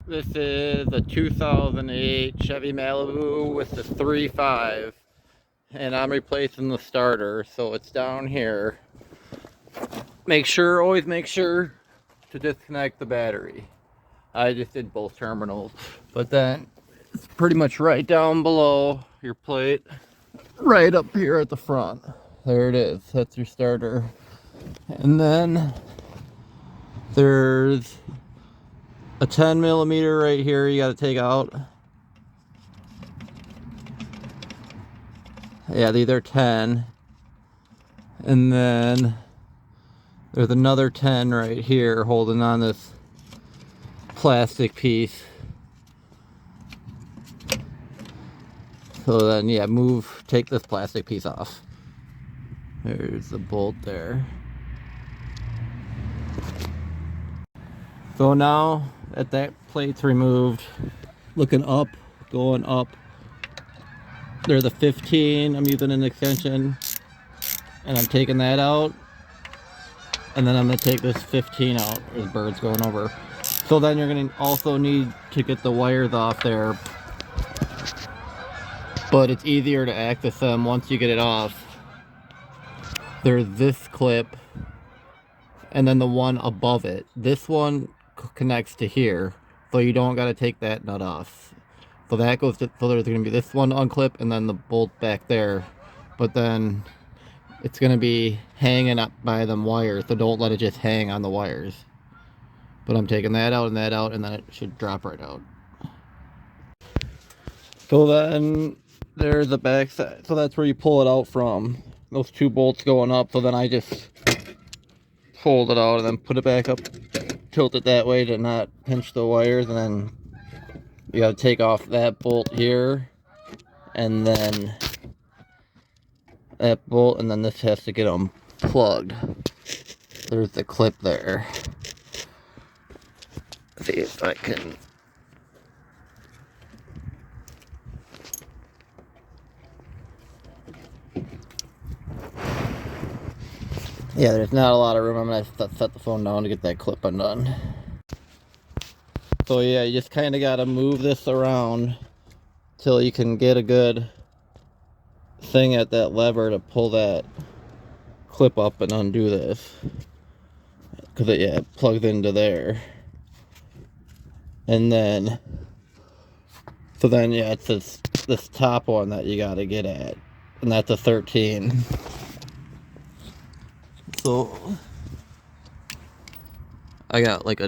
This is a 2008 Chevy Malibu with the 3.5, and I'm replacing the starter, so it's down here. Always make sure to disconnect the battery. I just did both terminals, but then it's pretty much right down below your plate, right up here at the front. There it is, that's your starter. And then there's a 10 millimeter right here you got to take out. Yeah, these are 10. And then there's another 10 right here holding on this plastic piece. So then, yeah, take this plastic piece off. There's the bolt there. So now that plate's removed, looking up, going up, there's a 15. I'm using an extension, and I'm taking that out. And then I'm going to take this 15 out. There's birds going over. So then you're going to also need to get the wires off there. But it's easier to access them once you get it off. There's this clip, and then the one above it. This one connects to here, so you don't got to take that nut off. So that goes to, so there's going to be this one unclip, and then the bolt back there. But then it's going to be hanging up by them wires, so don't let it just hang on the wires. But I'm taking that out, and then it should drop right out. So then there's the back side. So that's where you pull it out from. Those two bolts going up, so then I just fold it out and then put it back up, tilt it that way to not pinch the wires, and then you got to take off that bolt here, and then that bolt, and then this has to get unplugged. There's the clip there. See if I can. Yeah, there's not a lot of room. I'm gonna set the phone down to get that clip undone. So yeah, you just kind of got to move this around till you can get a good thing at that lever to pull that clip up and undo this, because it plugs into there. And then so then yeah, it's this top one that you got to get at, and that's a 13. So I got like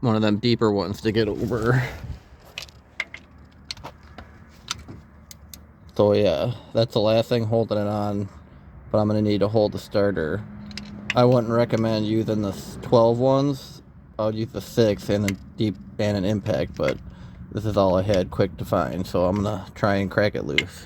one of them deeper ones to get over. So yeah, that's the last thing holding it on, but I'm gonna need to hold the starter. I wouldn't recommend using the 12 ones. I would use the 6 and a deep and an impact, but this is all I had quick to find, so I'm gonna try and crack it loose.